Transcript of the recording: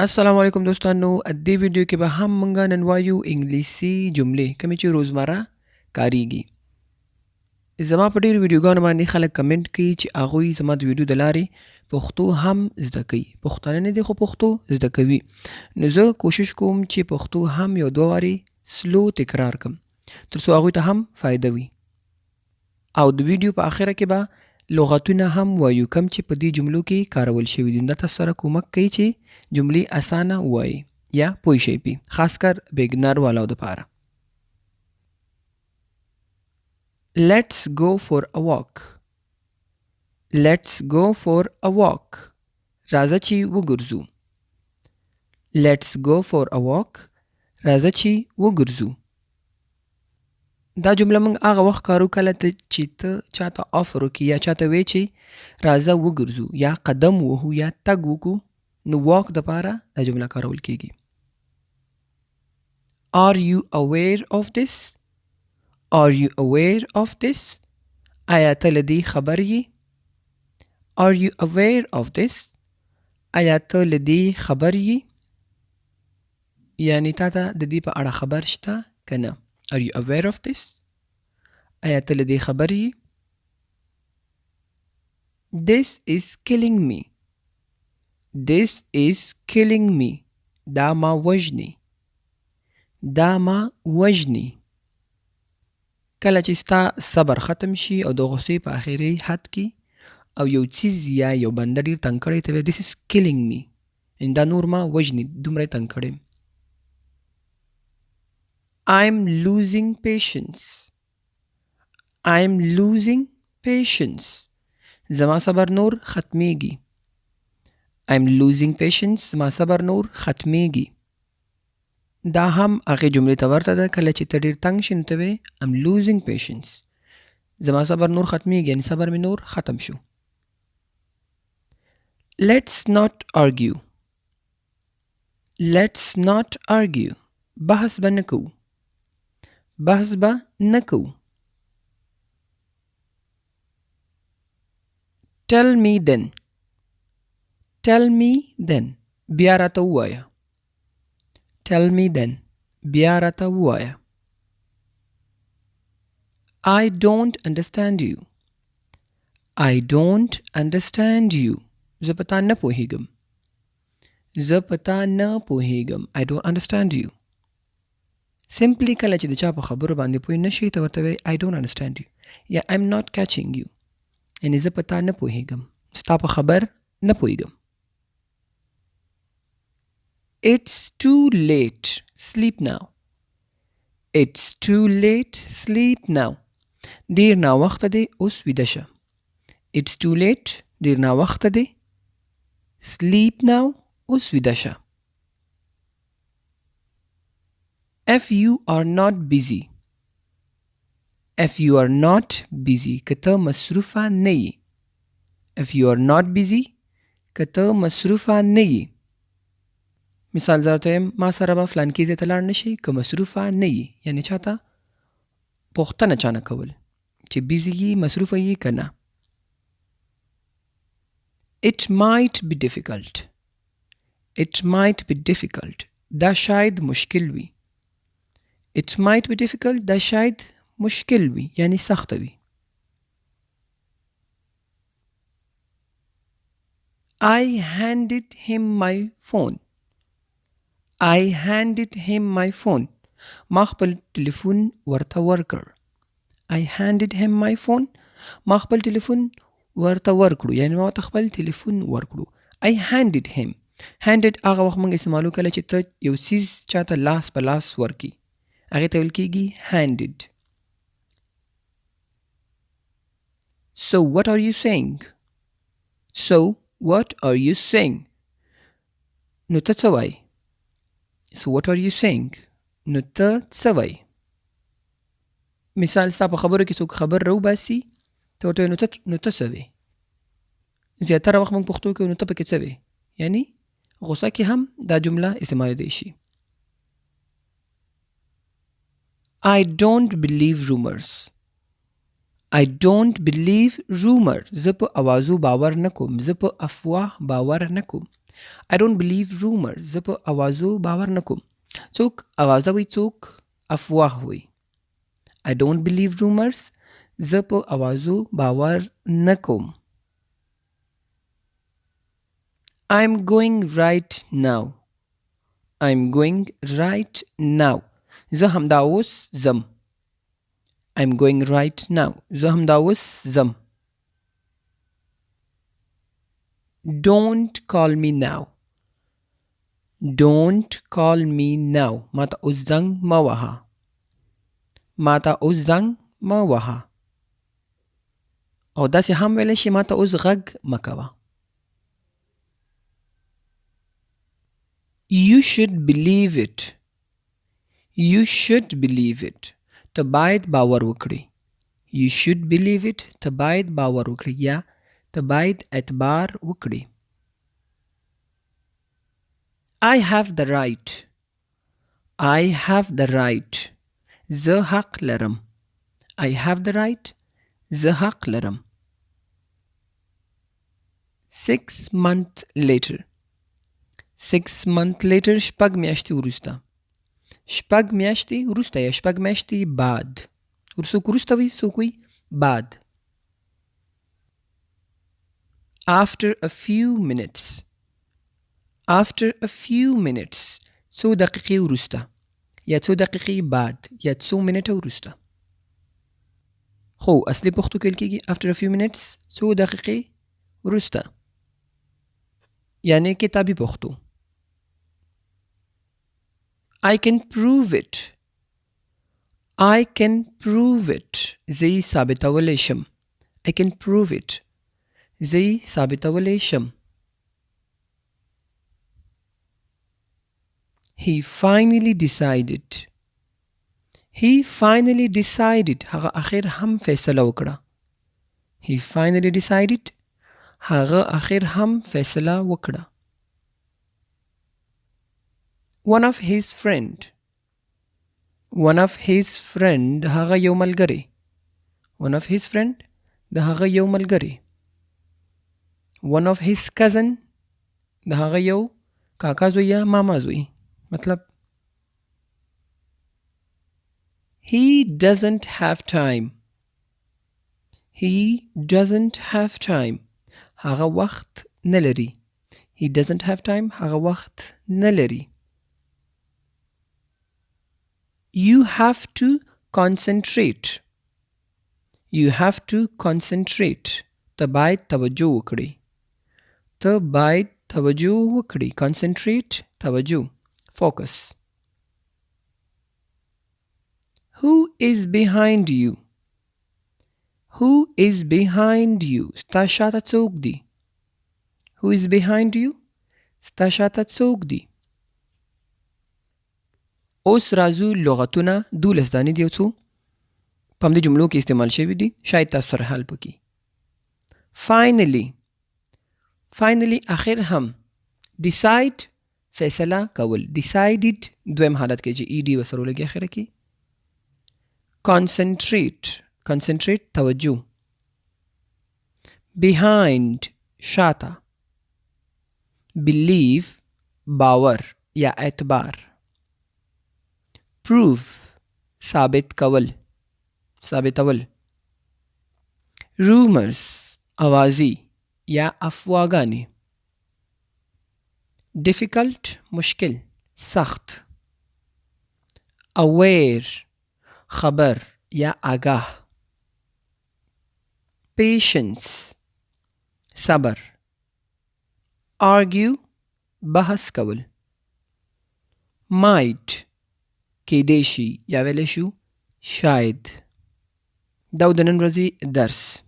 السلام علیکم دوستانو دې ویډیو کې به هم مونږه نن وایو انګلیسي جملې کومې چې روزمره کاریږي. زما په ډېرو ویډیوګانو باندې خلک کمنټ کوي چې هغوی زما د ویډیو د لارې پښتو هم زده کوي. پښتانه نه دي خو پښتو زده کوي. نو زه کوشش کوم چې پښتو هم یو دوه وارې سلو تکرار کړم تر څو هغوی ته هم فایده وي. او د ویډیو په آخره کې به لغتونه هم وایو کم چې په دې جملو کې کارول شوي دي. دا تاسو سره کومک کوي چې جملې اسانه وایي یا پوه شئ پې خاص کر بګنر والاو دپاره. Let's go for a walk. Let's go for a walk. راځه چې وګرځو. Let's go for a walk. راځه چې وګرځو. دا جمله موږ هغه وخت کارو کله چې ته چاته آفر وکړي یا چاته وایې چې راځه وګرځو یا قدم وهو یا تګ وکړو نو واک دپاره دا جمله کارول کیږي. Are you aware of this? Are you aware of this? آیا ته له دې خبر یې؟ Are you aware of this? آیا ته له دې خبر یې؟ یعنی تا ته د دې په اړه خبر شته که نه؟ Are you aware of this? آیا ته له دې خبر یې؟ This is killing me. This is killing me. دا ما وژني. دا ما وژني. کله چې ستا صبر ختم شي او د غصې په آخري حد کې او یو څیز یا یو بنده ډېر تنګ کړی ته وایي This is killing me. یعنې دا نور ما وژني دومره یې تنګ کړی. I'm losing patience. I'm losing patience. زما صبر نور ختمیږي. I'm losing patience. زما صبر نور ختمیږي. دا هم هغې جملې ته ورته ده کله چې ته ډېر تنګ شې نو ته وایې I'm losing patience. زما صبر نور ختمیږي یعنې صبر مې نور ختم شو. Let's not argue. Let's not argue. بحث به نه کوو. بحث به نه کوو. Tell me then. Tell me then. بیا راته ووایه. Tell me then. بیا راته ووایه. I don't understand you. I don't understand you. زه په تا نه پوهیږم. زه په تا نه پوهیږم. I don't understand you. Simply کله چې د چا په خبرو باندې پوه نه شي ته ورته وایې I don't understand you یا I'm not catching you. یعنې زه په تا نه پوهیږم. ستا په خبر نه پوهیږم. It's too late. Sleep now. It's too late. Sleep now. ډېر ناوخته دی اوس ویده شه. It's too late. ډېر ناوخته دی. Sleep now. اوس ویده شه. If you are not busy. If you are not busy. که ته مصروفه نه یې. If you are not busy. که ته مصروفه نه یې. مثال زه ورته وایم ما سره به فلانکي ځای ته لاړ نه شي که مصروفه نه یې. یعنې چاته پوښتنه چا نه کول چې بیزي یې مصروفه یې که نه. It might be difficult. It might be difficult. دا شاید مشکل وي. It might be difficult. دا شاید مشکل وي یعنی سخته وي. I handed him my phone. I handed him my phone. ما خپل ټلیفون ورته ورکړ. I handed him my phone. ما خپل ټلیفون ورته ورکړو یعنی ما ورته خپل ټلیفون ورکړو. I handed him. handed هغه وخت موږ استعمالو کله چې ته یو څیز چاته لاس په لاس ورکړي هغې ته ویل کېږي handed. So what are you saying? So what are you saying? نو ته څه وایې؟ So what are you saying? نو ته څه وایې؟ مثال ستا په خبرو کې څوک خبر راوباسي ته ورته وایې نو ته څه وې؟ زیاتره وخت موږ پښتو کې نو ته پکې څه وې؟ یعنی غصه کې هم دا جمله استعمالیدی شي. I don't believe rumors. I don't believe rumors. زه په اوازو باور نه کوم. زه په افواه باور نه کوم. I don't believe rumors. زه په اوازو باور نه کوم. څوک اوازه وي، څوک افواه وي. I don't believe rumors. زه په اوازو باور نه کوم. I'm going right now. I'm going right now. زه همدا اوس ځم. I'm going right now. زه همدا اوس ځم. Don't call me now. Don't call me now. ماته اوس زنګ مه وهه. ماته اوس زنګ مه وهه. او داسې هم ویلی شي ماته اوس غږ مه کوه. You should believe it. You should believe it. ته باید باور وکړې. You should believe it. ته باید باور وکړې یا ته باید اعتبار وکړې. I have the right. I have the right. زه حق لرم. I have the right. زه حق لرم. 6 months later. 6 months later شپږ میاشتې وروسته. شپږ میاشتې وروسته یا شپږ میاشتې بعد. څوک وروسته وي، څوک وي بعد. After a few minutes. After a few minutes. څو دقیقې وروسته یا څو دقیقې بعد یا څو منټه وروسته. خو اصلي پښتو کې ویل کېږي after a few minutes څو دقیقې وروسته. یعنی کتابي پښتو. I can prove it. I can prove it. زه یې ثابتولی شم. I can prove it. زه یې ثابتولی شم. He finally decided. He finally decided. هغه اخر هم فیصله وکړه. He finally decided. هغه اخر هم فیصله وکړه. One of his friend. One of his friend. هغه یو ملګری. One of his friend. د هغه یو ملګری. One of his cousin. د هغه یو کاکا زوی یا ماما زوی. مطلب He doesn't have time. He doesn't have time. هغه وخت نه لري. He doesn't have time. هغه وخت نه لري. You have to concentrate. You have to concentrate. ته باید توجه وکړې. ته باید توجه وکړې. Concentrate. توجه. Focus. Who is behind you? Who is behind you? ستا شاته څوک دی؟ Who is behind you? ستا شاته څوک دی؟ اوس راځو لغتونه 12 دانې دي او څو په همدې جملو کې استعمال شوي دي. شاید تاسو سره حل وکړي. Finally. Finally اخر هم. Decide فیصله کول. Decided دویم حالت کې چې ed وسره ولګي اخره کې. Concentrate. Concentrate توجه. Behind شاته. Believe باور یا اعتبار. Prove ثابت کول. ثابتول. Rumors اوازی یا افواهگانی. Difficult مشکل سخت. Aware خبر یا آگاه. Patience صبر. Argue بحث کول. Might کیدای شي یا ویلی شو شاید. دا د نن ورځې درس.